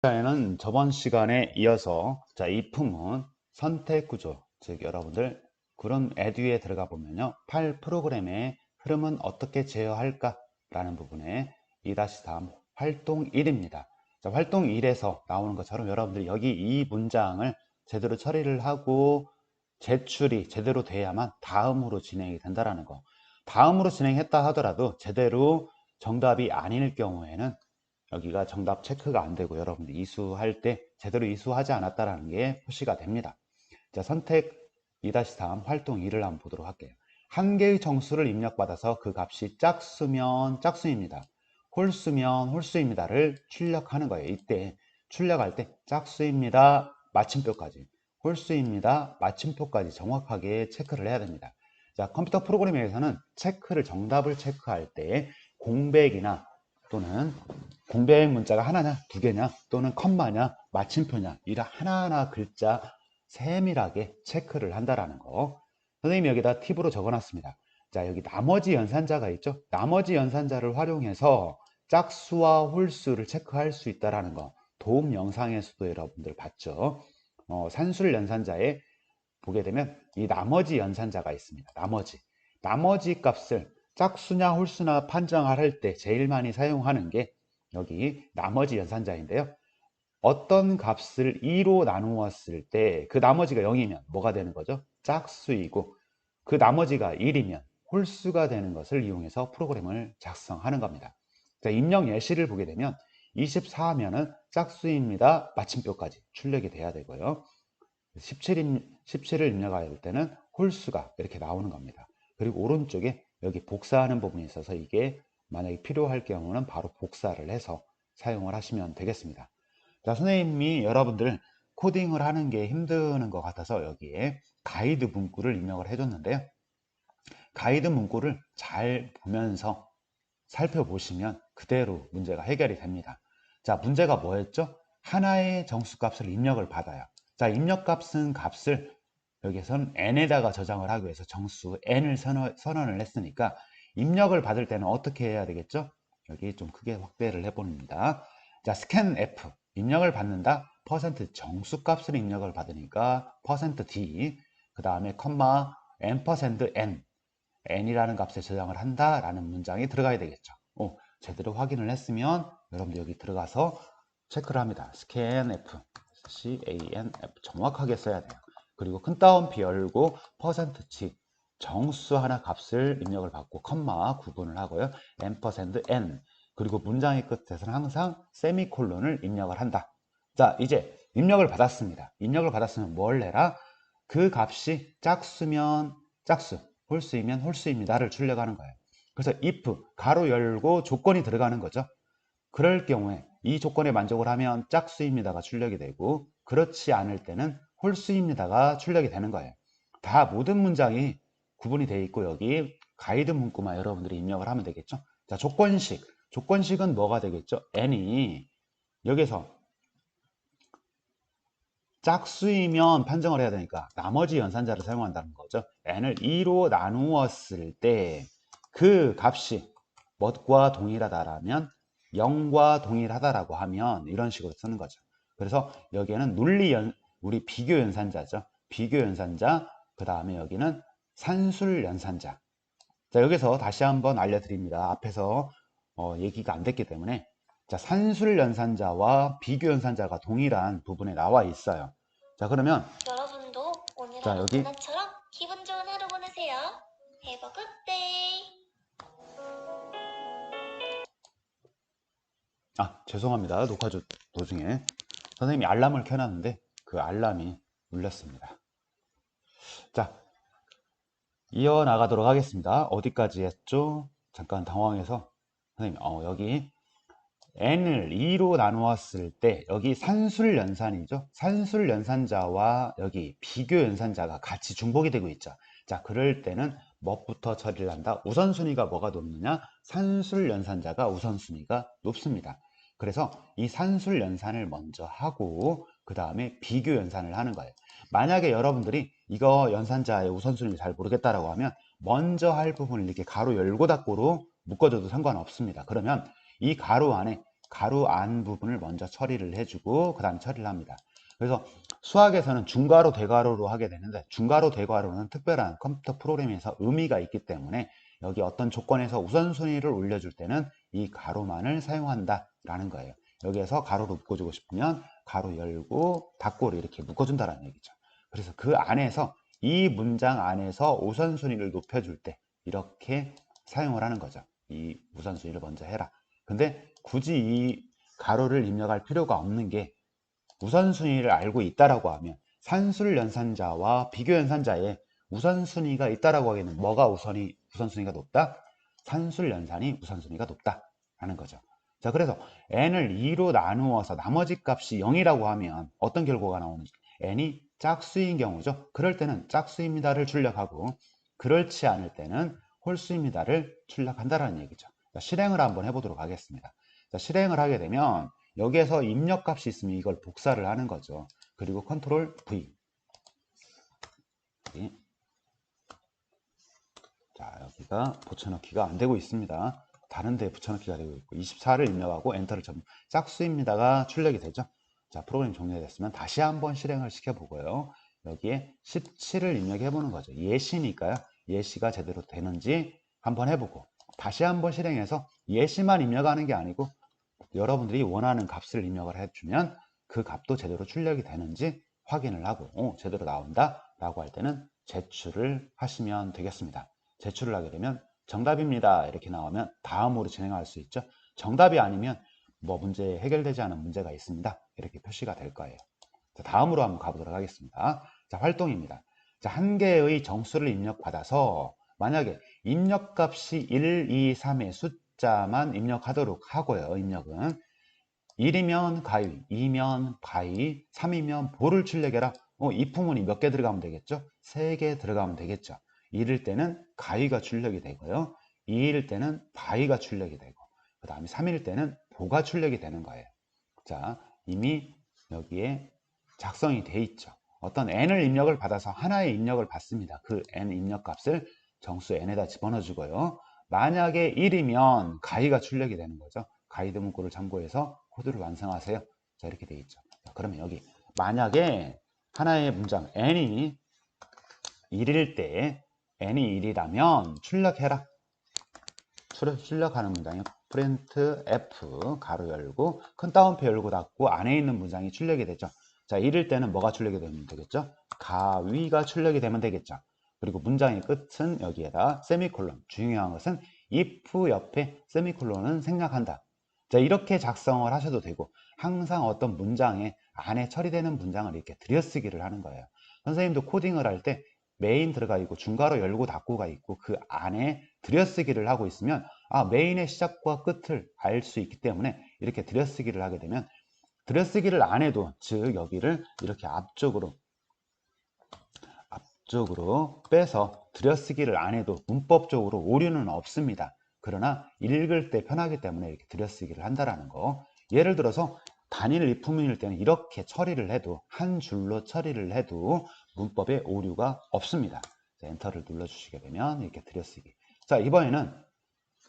에는 저번 시간에 이어서 이 품은 선택 구조, 즉 여러분들 구름 에듀에 들어가 보면요, 파일 프로그램의 흐름은 어떻게 제어할까 라는 부분에 2-3 활동 1입니다. 활동 1에서 나오는 것처럼 여러분들이 여기 이 문장을 제대로 처리를 하고 제출이 제대로 돼야만 다음으로 진행이 된다라는 거. 다음으로 진행했다 하더라도 제대로 정답이 아닐 경우에는 여기가 정답 체크가 안 되고 여러분들 이수할 때 제대로 이수하지 않았다라는 게 표시가 됩니다. 선택 2-3 활동 2를 한번 보도록 할게요. 한 개의 정수를 입력받아서 그 값이 짝수면 짝수입니다. 홀수면 홀수입니다를 출력하는 거예요. 이때 출력할 때 짝수입니다. 마침표까지, 홀수입니다. 마침표까지 정확하게 체크를 해야 됩니다. 컴퓨터 프로그램에서는 정답을 체크할 때 공백이나 또는 공백 문자가 하나냐 두 개냐 또는 컴마냐 마침표냐 이런 하나하나 글자 세밀하게 체크를 한다라는 거 선생님이 여기다 팁으로 적어놨습니다. 여기 나머지 연산자가 있죠. 나머지 연산자를 활용해서 짝수와 홀수를 체크할 수 있다라는 거 도움 영상에서도 여러분들 봤죠. 산술 연산자에 보게 되면 이 나머지 연산자가 있습니다. 나머지 값을 짝수냐 홀수나 판정할 때 제일 많이 사용하는 게 여기 나머지 연산자인데요. 어떤 값을 2로 나누었을 때 그 나머지가 0이면 뭐가 되는 거죠? 짝수이고 그 나머지가 1이면 홀수가 되는 것을 이용해서 프로그램을 작성하는 겁니다. 입력 예시를 보게 되면 24면은 짝수입니다. 마침표까지 출력이 돼야 되고요. 17을 입력할 때는 홀수가 이렇게 나오는 겁니다. 그리고 오른쪽에 여기 복사하는 부분이 있어서 이게 만약에 필요할 경우는 바로 복사를 해서 사용을 하시면 되겠습니다. 선생님이 여러분들 코딩을 하는 게 힘드는 것 같아서 여기에 가이드 문구를 입력을 해줬는데요. 가이드 문구를 잘 보면서 살펴보시면 그대로 문제가 해결이 됩니다. 문제가 뭐였죠? 하나의 정수값을 입력을 받아요. 입력값은 값을 여기서는 n에다가 저장을 하기 위해서 정수 n을 선언을 했으니까 입력을 받을 때는 어떻게 해야 되겠죠? 여기 좀 크게 확대를 해봅니다. 스캔 F 입력을 받는다. 정수값을 입력을 받으니까 %d 그 다음에 컴마 n%n n이라는 값에 저장을 한다라는 문장이 들어가야 되겠죠. 제대로 확인을 했으면 여러분들 여기 들어가서 체크를 합니다. scanf, scanf 정확하게 써야 돼요. 그리고 큰 따옴표 열고 %치 정수 하나 값을 입력을 받고 컴마 구분을 하고요. n%n 그리고 문장의 끝에서는 항상 세미콜론을 입력을 한다. 이제 입력을 받았습니다. 입력을 받았으면 뭘 해라? 그 값이 짝수면 짝수, 홀수이면 홀수입니다를 출력하는 거예요. 그래서 if 가로 열고 조건이 들어가는 거죠. 그럴 경우에 이 조건에 만족을 하면 짝수입니다가 출력이 되고 그렇지 않을 때는 홀수입니다가 출력이 되는 거예요. 다 모든 문장이 구분이 되어 있고 여기 가이드 문구만 여러분들이 입력을 하면 되겠죠. 조건식은 뭐가 되겠죠? n이 여기서 짝수이면 판정을 해야 되니까 나머지 연산자를 사용한다는 거죠. n을 2로 나누었을 때 그 값이 뭐과 동일하다라면 0과 동일하다라고 하면 이런 식으로 쓰는 거죠. 그래서 여기에는 우리 비교 연산자죠. 비교 연산자, 그 다음에 여기는 산술 연산자. 여기서 다시 한번 알려드립니다. 앞에서 얘기가 안 됐기 때문에 산술 연산자와 비교 연산자가 동일한 부분에 나와 있어요. 그러면 여러분도 오늘 하루 여기 누나처럼 기분 좋은 하루 보내세요. Have a good day. 죄송합니다. 녹화 도중에 선생님이 알람을 켜놨는데 그 알람이 울렸습니다. 이어나가도록 하겠습니다. 어디까지 했죠? 잠깐 당황해서 선생님 여기 n을 2로 나누었을 때 여기 산술 연산이죠. 산술 연산자와 여기 비교 연산자가 같이 중복이 되고 있죠. 그럴 때는 뭐부터 처리를 한다? 우선순위가 뭐가 높느냐? 산술 연산자가 우선순위가 높습니다. 그래서 이 산술 연산을 먼저 하고 그 다음에 비교 연산을 하는 거예요. 만약에 여러분들이 이거 연산자의 우선순위를 잘 모르겠다라고 하면 먼저 할 부분을 이렇게 가로 열고 닫고로 묶어줘도 상관없습니다. 그러면 이 가로 안에 가로 안 부분을 먼저 처리를 해주고 그 다음에 처리를 합니다. 그래서 수학에서는 중괄호 대괄호로 하게 되는데 중괄호 대괄호는 특별한 컴퓨터 프로그램에서 의미가 있기 때문에 여기 어떤 조건에서 우선순위를 올려줄 때는 이 가로만을 사용한다라는 거예요. 여기에서 가로로 묶어주고 싶으면 가로 열고 닫고를 이렇게 묶어준다는 얘기죠. 그래서 그 안에서 이 문장 안에서 우선순위를 높여줄 때 이렇게 사용을 하는 거죠. 이 우선순위를 먼저 해라. 근데 굳이 이 가로를 입력할 필요가 없는 게 우선순위를 알고 있다라고 하면 산술 연산자와 비교 연산자에 우선순위가 있다라고 하기에는 뭐가 우선순위가 높다? 산술 연산이 우선순위가 높다 하는 거죠. 자, 그래서 n을 2로 나누어서 나머지 값이 0이라고 하면 어떤 결과가 나오는지 n이 짝수인 경우죠. 그럴 때는 짝수입니다를 출력하고 그렇지 않을 때는 홀수입니다를 출력한다는 얘기죠. 자, 실행을 한번 해보도록 하겠습니다. 자, 실행을 하게 되면 여기에서 입력값이 있으면 이걸 복사를 하는 거죠. 그리고 컨트롤 V. 자, 여기가 붙여넣기가 안 되고 있습니다. 다른 데 붙여넣기가 되고 있고 24를 입력하고 엔터를 쳐보면 짝수입니다가 출력이 되죠. 자, 프로그램 종료됐으면 다시 한번 실행을 시켜보고요. 여기에 17을 입력해 보는 거죠. 예시니까요. 예시가 제대로 되는지 한번 해보고 다시 한번 실행해서 예시만 입력하는 게 아니고 여러분들이 원하는 값을 입력을 해주면 그 값도 제대로 출력이 되는지 확인을 하고 제대로 나온다 라고 할 때는 제출을 하시면 되겠습니다. 제출을 하게 되면 정답입니다 이렇게 나오면 다음으로 진행할 수 있죠. 정답이 아니면 뭐 문제 해결되지 않은 문제가 있습니다 이렇게 표시가 될 거예요. 자, 다음으로 한번 가보도록 하겠습니다. 자, 활동입니다. 자, 한 개의 정수를 입력받아서 만약에 입력값이 1, 2, 3의 숫자만 입력하도록 하고요. 입력은 1이면 가위, 2면 바위, 3이면 보를 출력해라. 이 부문이 몇 개 들어가면 되겠죠? 3개 들어가면 되겠죠. 1일 때는 가위가 출력이 되고요. 2일 때는 바위가 출력이 되고 그 다음에 3일 때는 보가 출력이 되는 거예요. 자, 이미 여기에 작성이 돼 있죠. 어떤 n을 입력을 받아서 하나의 입력을 받습니다. 그 n 입력 값을 정수 n에다 집어넣어 주고요. 만약에 1이면 가위가 출력이 되는 거죠. 가이드 문구를 참고해서 코드를 완성하세요. 자, 이렇게 돼 있죠. 자, 그러면 여기 만약에 하나의 문장 n이 1일 때 n이 1이라면 출력해라. 출력하는 문장이 프린트 F 가로 열고 큰 따옴표 열고 닫고 안에 있는 문장이 출력이 되죠. 자, 이럴 때는 뭐가 출력이 되면 되겠죠? 가위가 출력이 되면 되겠죠. 그리고 문장의 끝은 여기에다 세미콜론. 중요한 것은 if 옆에 세미콜론은 생략한다. 자, 이렇게 작성을 하셔도 되고 항상 어떤 문장에 안에 처리되는 문장을 이렇게 들여쓰기를 하는 거예요. 선생님도 코딩을 할 때 메인 들어가 있고 중괄호 열고 닫고가 있고 그 안에 들여쓰기를 하고 있으면 메인의 시작과 끝을 알 수 있기 때문에 이렇게 들여쓰기를 하게 되면 들여쓰기를 안 해도 즉 여기를 이렇게 앞쪽으로 빼서 들여쓰기를 안 해도 문법적으로 오류는 없습니다. 그러나 읽을 때 편하기 때문에 이렇게 들여쓰기를 한다라는 거. 예를 들어서 단일 if문일 때는 이렇게 처리를 해도 한 줄로 처리를 해도 문법에 오류가 없습니다. 자, 엔터를 눌러주시게 되면 이렇게 들여쓰기. 자, 이번에는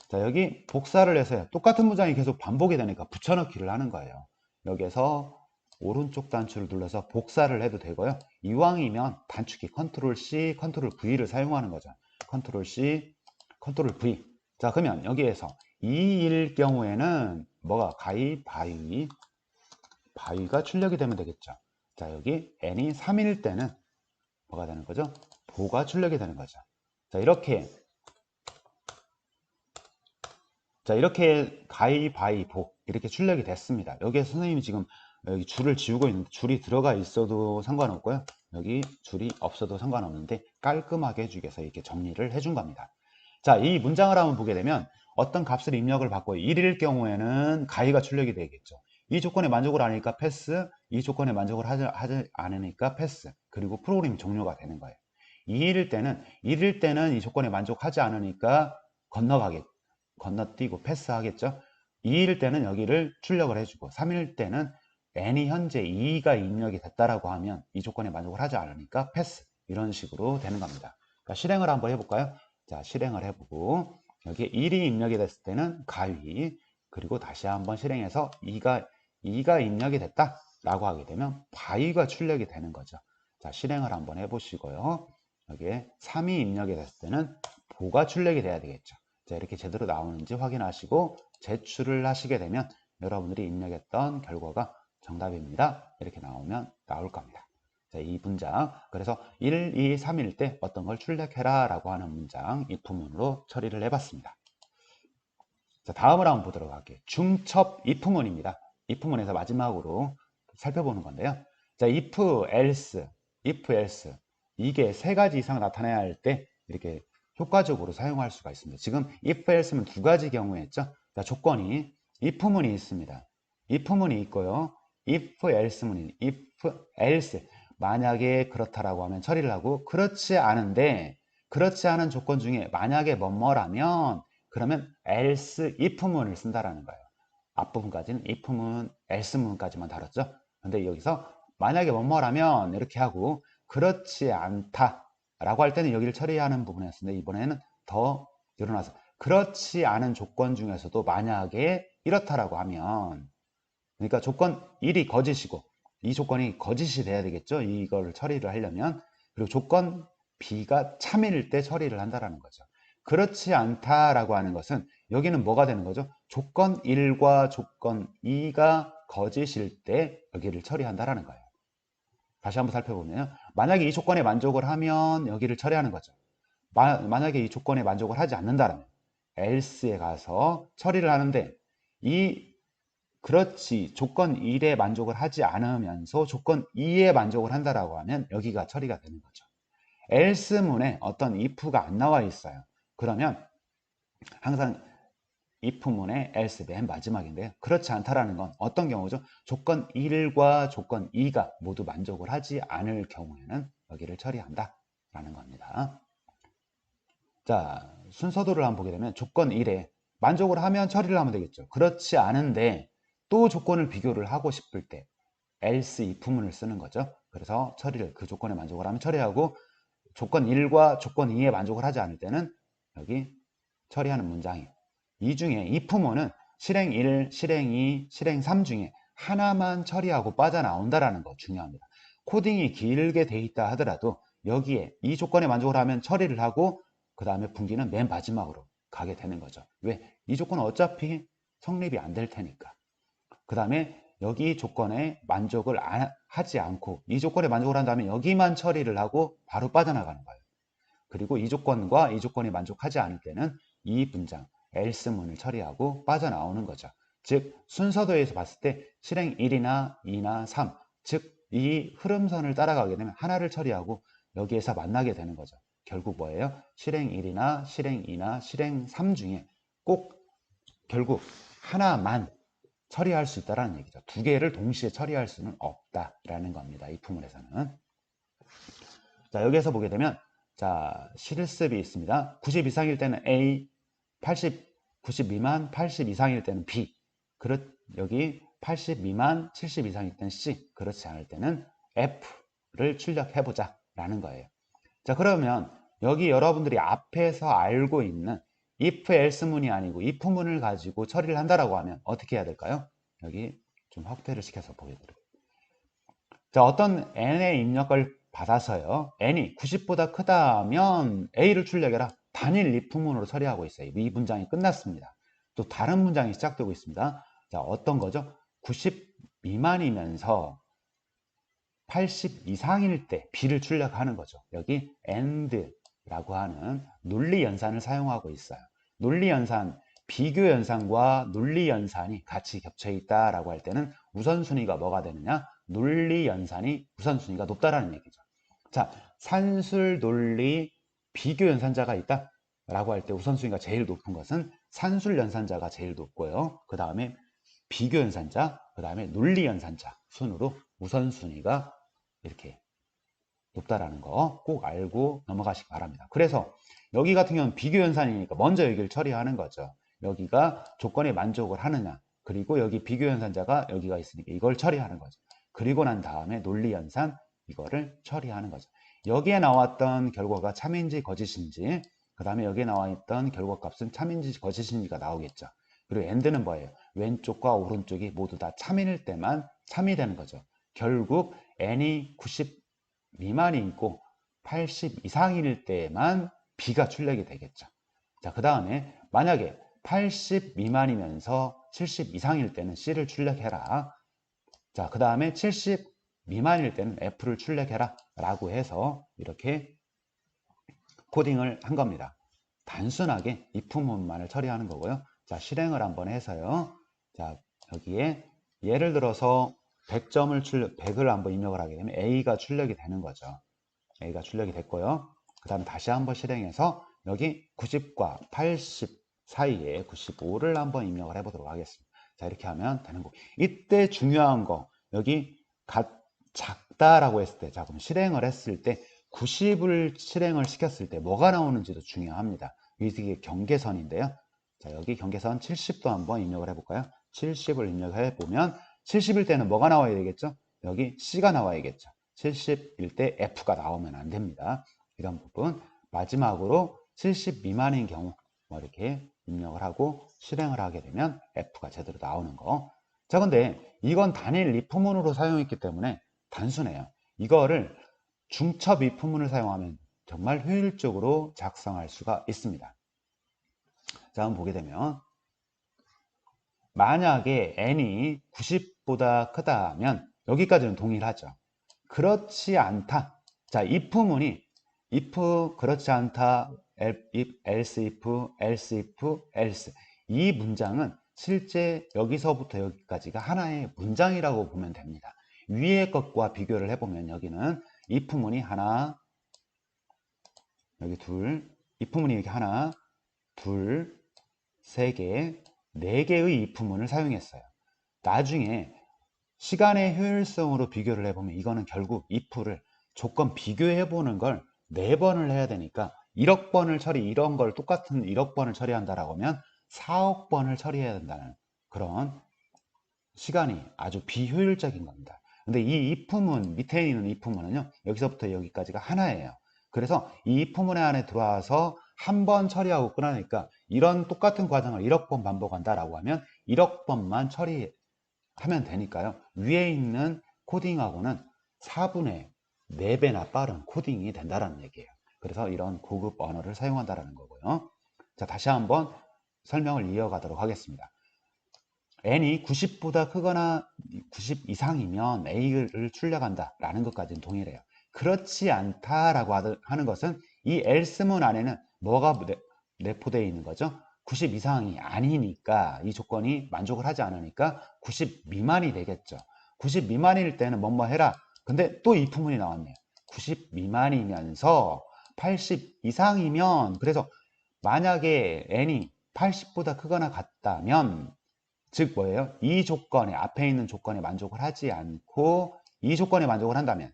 자, 여기 복사를 해서요. 똑같은 문장이 계속 반복이 되니까 붙여넣기를 하는 거예요. 여기에서 오른쪽 단추를 눌러서 복사를 해도 되고요. 이왕이면 단축키 컨트롤 C, 컨트롤 V를 사용하는 거죠. 컨트롤 C, 컨트롤 V. 자, 그러면 여기에서 2일 경우에는 뭐가 바위가 출력이 되면 되겠죠. 자, 여기 n이 3일 때는 뭐가 되는 거죠? 보가 출력이 되는 거죠. 자, 이렇게 가위바위보 이렇게 출력이 됐습니다. 여기에 선생님이 지금 여기 줄을 지우고 있는데 줄이 들어가 있어도 상관없고요. 여기 줄이 없어도 상관없는데 깔끔하게 해주기 위해서 이렇게 정리를 해준 겁니다. 자, 이 문장을 한번 보게 되면 어떤 값을 입력을 받고 1일 경우에는 가위가 출력이 되겠죠. 이 조건에 만족을 하니까 패스, 이 조건에 만족을 하지 않으니까 패스, 그리고 프로그램이 종료가 되는 거예요. 2일일 때는 이 조건에 만족하지 않으니까 건너뛰고 패스하겠죠. 2일 때는 여기를 출력을 해주고 3일 때는 n이 현재 2가 입력이 됐다라고 하면 이 조건에 만족을 하지 않으니까 패스 이런 식으로 되는 겁니다. 그러니까 실행을 한번 해볼까요? 자, 실행을 해보고 여기에 1이 입력이 됐을 때는 가위, 그리고 다시 한번 실행해서 2가 입력이 됐다라고 하게 되면 by가 출력이 되는 거죠. 자, 실행을 한번 해보시고요. 여기에 3이 입력이 됐을 때는 보가 출력이 돼야 되겠죠. 자, 이렇게 제대로 나오는지 확인하시고 제출을 하시게 되면 여러분들이 입력했던 결과가 정답입니다. 이렇게 나올 겁니다. 자, 이 문장, 그래서 1, 2, 3일 때 어떤 걸 출력해라 라고 하는 문장 if문으로 처리를 해봤습니다. 자, 다음을 한번 보도록 할게요. 중첩 if문입니다. if문에서 마지막으로 살펴보는 건데요. 자, if, else 이게 세 가지 이상 나타나야 할 때 이렇게 효과적으로 사용할 수가 있습니다. 지금 if, else는 두 가지 경우였죠. 자, 조건이 if문이 있습니다. if문이 있고요. if, else문이 if, else 만약에 그렇다라고 하면 처리를 하고 그렇지 않은데 그렇지 않은 조건 중에 만약에 뭐뭐라면 그러면 else if문을 쓴다라는 거예요. 앞부분까지는 if문, else문까지만 다뤘죠. 근데 여기서 만약에 뭐뭐라면 이렇게 하고 그렇지 않다라고 할 때는 여기를 처리하는 부분이었는데 이번에는 더 늘어나서 그렇지 않은 조건 중에서도 만약에 이렇다라고 하면 그러니까 조건 1이 거짓이고 이 조건이 거짓이 돼야 되겠죠. 이걸 처리를 하려면 그리고 조건 B가 참일 때 처리를 한다라는 거죠. 그렇지 않다라고 하는 것은 여기는 뭐가 되는 거죠? 조건 1과 조건 2가 거짓일 때 여기를 처리한다라는 거예요. 다시 한번 살펴보면 만약에 이 조건에 만족을 하면 여기를 처리하는 거죠. 만약에 이 조건에 만족을 하지 않는다면 else에 가서 처리를 하는데 그렇지 조건 1에 만족을 하지 않으면서 조건 2에 만족을 한다라고 하면 여기가 처리가 되는 거죠. else문에 어떤 if가 안 나와 있어요. 그러면 항상 if문에 else 맨 마지막인데요. 그렇지 않다라는 건 어떤 경우죠? 조건 1과 조건 2가 모두 만족을 하지 않을 경우에는 여기를 처리한다 라는 겁니다. 자, 순서도를 한번 보게 되면 조건 1에 만족을 하면 처리를 하면 되겠죠. 그렇지 않은데 또 조건을 비교를 하고 싶을 때 else if문을 쓰는 거죠. 그래서 처리를 그 조건에 만족을 하면 처리하고 조건 1과 조건 2에 만족을 하지 않을 때는 여기 처리하는 문장이에요. 이 중에 if문은 실행 1, 실행 2, 실행 3 중에 하나만 처리하고 빠져나온다라는 거 중요합니다. 코딩이 길게 돼 있다 하더라도 여기에 이 조건에 만족을 하면 처리를 하고 그 다음에 분기는 맨 마지막으로 가게 되는 거죠. 왜? 이 조건은 어차피 성립이 안 될 테니까. 그 다음에 여기 조건에 만족을 하지 않고 이 조건에 만족을 한 다음에 여기만 처리를 하고 바로 빠져나가는 거예요. 그리고 이 조건과 이 조건이 만족하지 않을 때는 이 문장 else문을 처리하고 빠져나오는 거죠. 즉 순서도에서 봤을 때 실행 1이나 2나 3, 즉 이 흐름선을 따라가게 되면 하나를 처리하고 여기에서 만나게 되는 거죠. 결국 뭐예요? 실행 1이나 실행 2나 실행 3 중에 꼭 결국 하나만 처리할 수 있다는 얘기죠. 두 개를 동시에 처리할 수는 없다라는 겁니다. 이 부분에서는. 자, 여기에서 보게 되면 자, 실습이 있습니다. 90 이상일 때는 A, 90 미만, 80 이상일 때는 B. 여기 80 미만, 70 이상일 때는 C. 그렇지 않을 때는 F를 출력해보자 라는 거예요. 자, 그러면 여기 여러분들이 앞에서 알고 있는 if else문이 아니고 if문을 가지고 처리를 한다라고 하면 어떻게 해야 될까요? 여기 좀 확대를 시켜서 보여드릴게요. 자, 어떤 n의 입력을 받아서요. n이 90보다 크다면 a를 출력해라. 단일 if문으로 처리하고 있어요. 이 문장이 끝났습니다. 또 다른 문장이 시작되고 있습니다. 자, 어떤 거죠? 90 미만이면서 80 이상일 때 b를 출력하는 거죠. 여기 and라고 하는 논리 연산을 사용하고 있어요. 논리 연산, 비교 연산과 논리 연산이 같이 겹쳐 있다라고 할 때는 우선순위가 뭐가 되느냐? 논리 연산이 우선순위가 높다라는 얘기죠. 자, 산술 논리 비교 연산자가 있다 라고 할 때 우선순위가 제일 높은 것은 산술 연산자가 제일 높고요. 그 다음에 비교 연산자, 그 다음에 논리 연산자 순으로 우선순위가 이렇게 높다라는 거 꼭 알고 넘어가시기 바랍니다. 그래서 여기 같은 경우는 비교 연산이니까 먼저 여기를 처리하는 거죠. 여기가 조건에 만족을 하느냐, 그리고 여기 비교 연산자가 여기가 있으니까 이걸 처리하는 거죠. 그리고 난 다음에 논리 연산 이거를 처리하는 거죠. 여기에 나왔던 결과가 참인지 거짓인지, 그 다음에 여기에 나와 있던 결과 값은 참인지 거짓인지가 나오겠죠. 그리고 and는 뭐예요? 왼쪽과 오른쪽이 모두 다 참일 때만 참이 되는 거죠. 결국 n이 90 미만이고 80 이상일 때만 b가 출력이 되겠죠. 자, 그 다음에 만약에 80 미만이면서 70 이상일 때는 c를 출력해라. 자, 그 다음에 70 미만일 때는 f를 출력해라 라고 해서 이렇게 코딩을 한 겁니다. 단순하게 if문만을 처리하는 거고요. 자, 실행을 한번 해서요. 자, 여기에 예를 들어서 100을 한번 입력을 하게 되면 A가 출력이 되는 거죠. A가 출력이 됐고요. 그 다음에 다시 한번 실행해서 여기 90과 80 사이에 95를 한번 입력을 해보도록 하겠습니다. 자, 이렇게 하면 되는 거. 이때 중요한 거, 여기 작다라고 했을 때, 자, 그럼 실행을 했을 때 90을 실행을 시켰을 때 뭐가 나오는지도 중요합니다. 이게 경계선인데요. 자, 여기 경계선 70도 한번 입력을 해볼까요? 70을 입력해 보면 70일 때는 뭐가 나와야 되겠죠? 여기 C가 나와야겠죠. 70일 때 F가 나오면 안 됩니다. 이런 부분. 마지막으로 70 미만인 경우 뭐 이렇게 입력을 하고 실행을 하게 되면 F가 제대로 나오는 거. 자, 근데 이건 단일 if문으로 사용했기 때문에 단순해요. 이거를 중첩 if문을 사용하면 정말 효율적으로 작성할 수가 있습니다. 자, 한번 보게 되면 만약에 n이 90보다 크다면 여기까지는 동일하죠. 그렇지 않다. 자, if문이 if 그렇지 않다, if, else if, else if, else 이 문장은 실제 여기서부터 여기까지가 하나의 문장이라고 보면 됩니다. 위의 것과 비교를 해보면 여기는 if문이 하나, 여기 둘, if문이 이렇게 하나, 둘, 세 개, 네 개의 if문을 사용했어요. 나중에 시간의 효율성으로 비교를 해보면 이거는 결국 if를 조건 비교해보는 걸 4번을 해야 되니까 1억 번을 이런 걸 똑같은 1억 번을 처리한다라고 하면 4억 번을 처리해야 된다는 그런 시간이 아주 비효율적인 겁니다. 근데 이 if문, 밑에 있는 if문은요, 여기서부터 여기까지가 하나예요. 그래서 이 if문 안에 들어와서 한 번 처리하고 끝나니까 이런 똑같은 과정을 1억 번 반복한다라고 하면 1억 번만 처리하면 되니까요. 위에 있는 코딩하고는 4분의 4배나 빠른 코딩이 된다는 얘기예요. 그래서 이런 고급 언어를 사용한다는 거고요. 자, 다시 한번 설명을 이어가도록 하겠습니다. n이 90보다 크거나 90 이상이면 a를 출력한다 라는 것까지는 동일해요. 그렇지 않다라고 하는 것은 이 else문 안에는 뭐가 내포되어 있는 거죠? 90 이상이 아니니까 이 조건이 만족을 하지 않으니까 90 미만이 되겠죠. 90 미만일 때는 뭐뭐 해라. 근데 또 if문이 나왔네요. 90 미만이면서 80 이상이면 그래서 만약에 n이 80보다 크거나 같다면 즉 뭐예요? 이 조건에 앞에 있는 조건에 만족을 하지 않고 이 조건에 만족을 한다면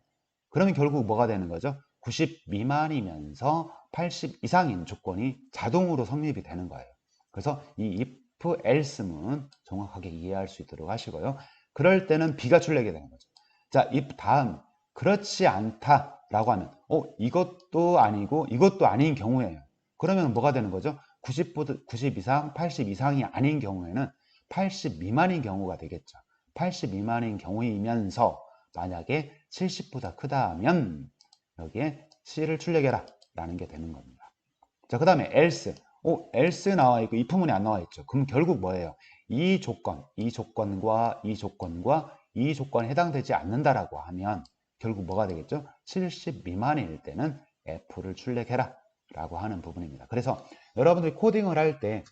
그러면 결국 뭐가 되는 거죠? 90 미만이면서 80 이상인 조건이 자동으로 성립이 되는 거예요. 그래서 이 if else문 정확하게 이해할 수 있도록 하시고요. 그럴 때는 b가 출력이 되는 거죠. 자, if 다음 그렇지 않다라고 하면 이것도 아니고 이것도 아닌 경우에요. 그러면 뭐가 되는 거죠? 90 이상, 80 이상이 아닌 경우에는 80 미만인 경우가 되겠죠. 80 미만인 경우이면서 만약에 70보다 크다 하면 여기에 C를 출력해라 라는 게 되는 겁니다. 자, 그 다음에 else. else 나와 있고 if문이 안 나와 있죠. 그럼 결국 뭐예요? 이 조건과 이 조건과 이 조건에 해당되지 않는다라고 하면 결국 뭐가 되겠죠? 70 미만일 때는 F를 출력해라 라고 하는 부분입니다. 그래서 여러분들이 코딩을 할 때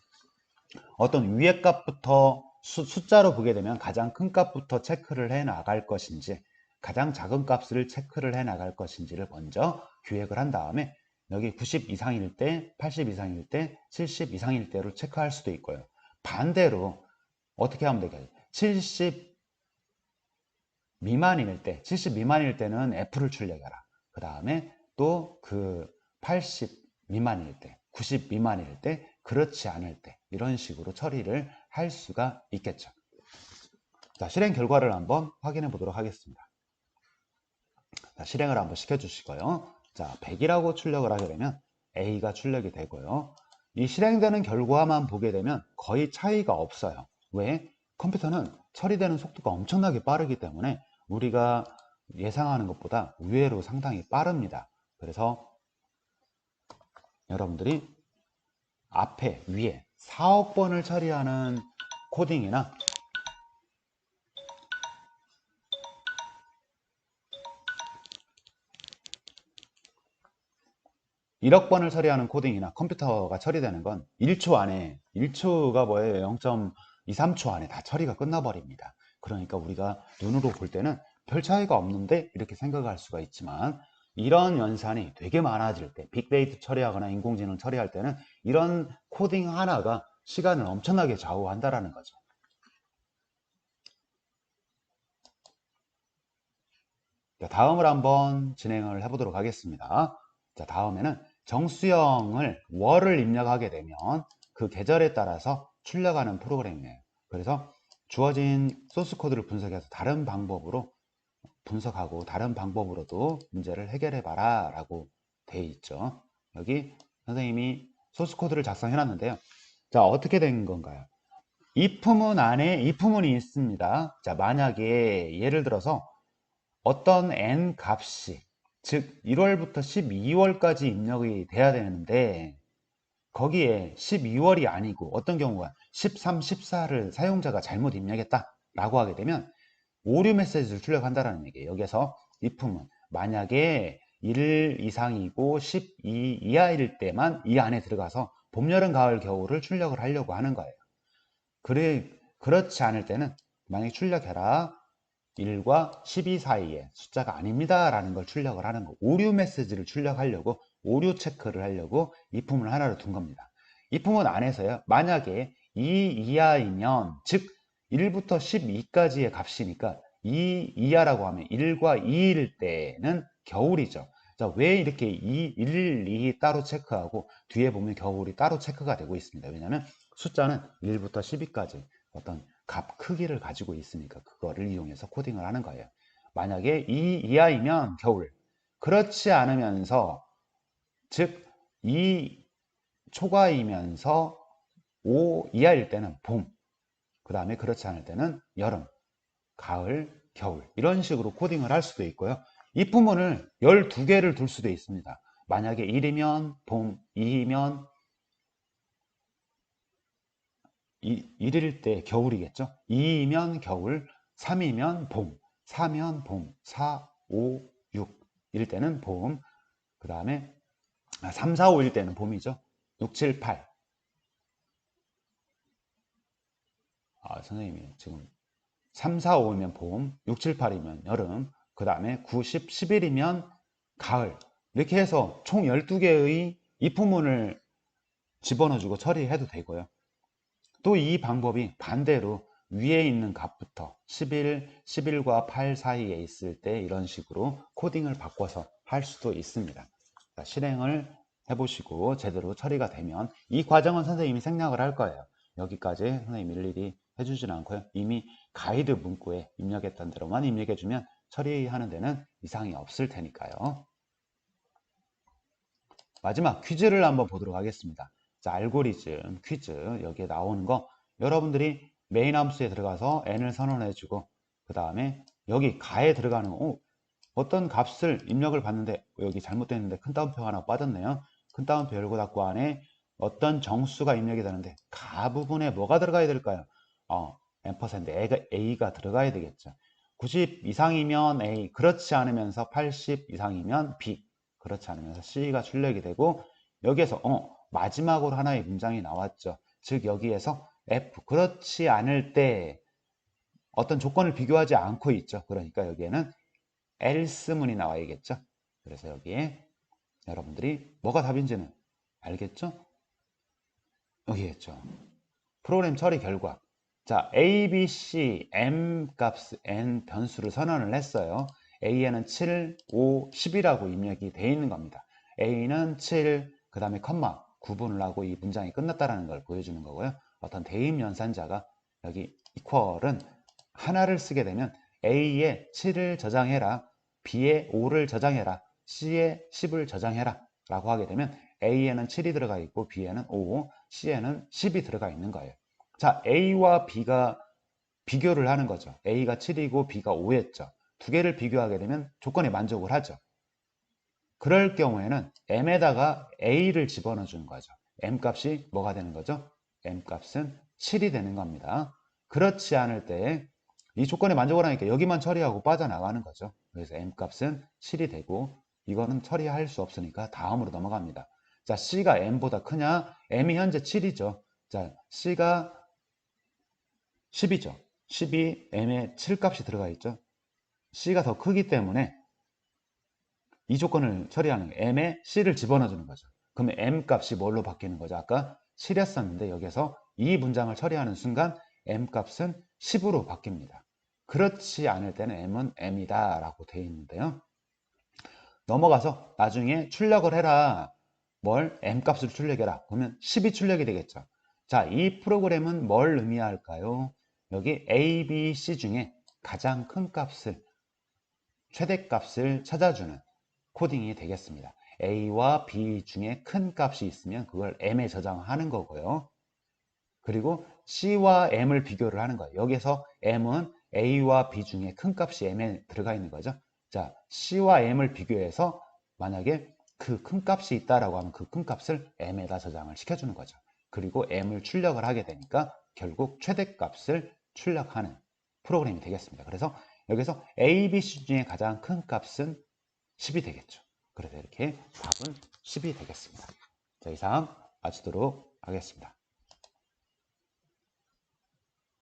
어떤 위의 값부터 숫자로 보게 되면 가장 큰 값부터 체크를 해 나갈 것인지 가장 작은 값을 체크를 해 나갈 것인지를 먼저 기획을 한 다음에 여기 90 이상일 때, 80 이상일 때, 70 이상일 때로 체크할 수도 있고요. 반대로 어떻게 하면 되겠어요? 70 미만일 때, 70 미만일 때는 F를 출력해라. 그 다음에 또 그 80 미만일 때, 90 미만일 때, 그렇지 않을 때 이런 식으로 처리를 할 수가 있겠죠. 자, 실행 결과를 한번 확인해 보도록 하겠습니다. 자, 실행을 한번 시켜주시고요. 자, 100이라고 출력을 하게 되면 A가 출력이 되고요. 이 실행되는 결과만 보게 되면 거의 차이가 없어요. 왜? 컴퓨터는 처리되는 속도가 엄청나게 빠르기 때문에 우리가 예상하는 것보다 의외로 상당히 빠릅니다. 그래서 여러분들이 앞에 위에 4억 번을 처리하는 코딩이나 1억 번을 처리하는 코딩이나 컴퓨터가 처리되는 건 1초 안에, 1초가 뭐예요? 0.23초 안에 다 처리가 끝나버립니다. 그러니까 우리가 눈으로 볼 때는 별 차이가 없는데 이렇게 생각할 수가 있지만, 이런 연산이 되게 많아질 때, 빅데이터 처리하거나 인공지능 처리할 때는 이런 코딩 하나가 시간을 엄청나게 좌우한다라는 거죠. 다음을 한번 진행을 해보도록 하겠습니다. 자, 다음에는 정수형을 월을 입력하게 되면 그 계절에 따라서 출력하는 프로그램이에요. 그래서 주어진 소스 코드를 분석해서 다른 방법으로 분석하고 다른 방법으로도 문제를 해결해 봐라 라고 돼 있죠. 여기 선생님이 소스 코드를 작성해 놨는데요. 자, 어떻게 된 건가요? if문 안에 if문이 있습니다. 자, 만약에 예를 들어서 어떤 n 값이, 즉 1월부터 12월까지 입력이 돼야 되는데 거기에 12월이 아니고 어떤 경우가 13, 14를 사용자가 잘못 입력했다 라고 하게 되면 오류 메시지를 출력한다는 얘기예요. 여기서 if문 만약에 1 이상이고 12 이하일 때만 이 안에 들어가서 봄, 여름, 가을, 겨울을 출력을 하려고 하는 거예요. 그렇지 않을 때는 만약에 출력해라 1과 12 사이에 숫자가 아닙니다 라는 걸 출력을 하는 거, 오류 메시지를 출력하려고, 오류 체크를 하려고 if문을 하나로 둔 겁니다. if문 안에서요, 만약에 2 이하이면, 즉 1부터 12까지의 값이니까 2 이하라고 하면 1과 2일 때는 겨울이죠. 자, 왜 이렇게 1, 2 따로 체크하고 뒤에 보면 겨울이 따로 체크가 되고 있습니다. 왜냐하면 숫자는 1부터 12까지 어떤 값 크기를 가지고 있으니까 그거를 이용해서 코딩을 하는 거예요. 만약에 2 이하이면 겨울, 그렇지 않으면서, 즉 2 초과이면서 5 이하일 때는 봄, 그 다음에 그렇지 않을 때는 여름, 가을, 겨울, 이런 식으로 코딩을 할 수도 있고요. 이 부분을 12개를 둘 수도 있습니다. 만약에 1이면 봄, 2이면 1일 때 겨울이겠죠. 2이면 겨울, 3이면 봄, 4면 봄, 4, 5, 6 일 때는 봄, 그 다음에 3, 4, 5일 때는 봄이죠. 6, 7, 8. 선생님이 지금 3, 4, 5이면 봄, 6, 7, 8이면 여름, 그 다음에 9, 10, 11이면 가을. 이렇게 해서 총 12개의 if문을 집어넣어주고 처리해도 되고요. 또 이 방법이 반대로 위에 있는 값부터 11, 11과 8 사이에 있을 때 이런 식으로 코딩을 바꿔서 할 수도 있습니다. 자, 실행을 해보시고 제대로 처리가 되면 이 과정은 선생님이 생략을 할 거예요. 여기까지 선생님이 일일이 해주지는 않고요. 이미 가이드 문구에 입력했던 대로만 입력해주면 처리하는 데는 이상이 없을 테니까요. 마지막 퀴즈를 한번 보도록 하겠습니다. 자, 알고리즘 퀴즈, 여기에 나오는 거 여러분들이 메인 함수에 들어가서 n을 선언해주고 그 다음에 여기 가에 들어가는 거, 어떤 값을 입력을 봤는데 여기 잘못됐는데 큰 따옴표 하나 빠졌네요. 큰 따옴표 열고 닫고 안에 어떤 정수가 입력이 되는데 가 부분에 뭐가 들어가야 될까요? A가 들어가야 되겠죠. 90 이상이면 A, 그렇지 않으면서 80 이상이면 B, 그렇지 않으면서 C가 출력이 되고, 여기에서 마지막으로 하나의 문장이 나왔죠. 즉 여기에서 F, 그렇지 않을 때 어떤 조건을 비교하지 않고 있죠. 그러니까 여기에는 else문이 나와야겠죠. 그래서 여기에 여러분들이 뭐가 답인지는 알겠죠? 여기 있죠. 프로그램 처리 결과. 자, A, B, C, M 값, N 변수를 선언을 했어요. A에는 7, 5, 10이라고 입력이 되어 있는 겁니다. A는 7, 그 다음에 컴마, 구분을 하고 이 문장이 끝났다는 걸 보여주는 거고요. 어떤 대입 연산자가 여기 equal은 하나를 쓰게 되면 A에 7을 저장해라, B에 5를 저장해라, C에 10을 저장해라 라고 하게 되면 A에는 7이 들어가 있고 B에는 5, C에는 10이 들어가 있는 거예요. 자, A와 B가 비교를 하는 거죠. A가 7이고 B가 5였죠. 두 개를 비교하게 되면 조건에 만족을 하죠. 그럴 경우에는 M에다가 A를 집어넣어 주는 거죠. M 값이 뭐가 되는 거죠? M 값은 7이 되는 겁니다. 그렇지 않을 때 이 조건에 만족을 하니까 여기만 처리하고 빠져나가는 거죠. 그래서 M 값은 7이 되고 이거는 처리할 수 없으니까 다음으로 넘어갑니다. 자, C가 M보다 크냐? M이 현재 7이죠. 자, C가 10이죠. 10이 M에 7 값이 들어가 있죠. C가 더 크기 때문에 이 조건을 처리하는 M에 C를 집어넣어 주는 거죠. 그러면 M 값이 뭘로 바뀌는 거죠? 아까 7이었었는데 여기서 이 문장을 처리하는 순간 M 값은 10으로 바뀝니다. 그렇지 않을 때는 M은 M이다 라고 되어 있는데요. 넘어가서 나중에 출력을 해라. 뭘? M 값을 출력해라. 그러면 10이 출력이 되겠죠. 자, 이 프로그램은 뭘 의미할까요? 여기 A, B, C 중에 가장 큰 값을, 최대값을 찾아주는 코딩이 되겠습니다. A와 B 중에 큰 값이 있으면 그걸 M에 저장하는 거고요. 그리고 C와 M을 비교를 하는 거예요. 여기서 M은 A와 B 중에 큰 값이 M에 들어가 있는 거죠. 자, C와 M을 비교해서 만약에 그 큰 값이 있다라고 하면 그 큰 값을 M에다 저장을 시켜주는 거죠. 그리고 M을 출력을 하게 되니까 결국 최대값을 출력하는 프로그램이 되겠습니다. 그래서 여기서 A, B, C 중에 가장 큰 값은 10이 되겠죠. 그래서 이렇게 답은 10이 되겠습니다. 자, 이상 마치도록 하겠습니다.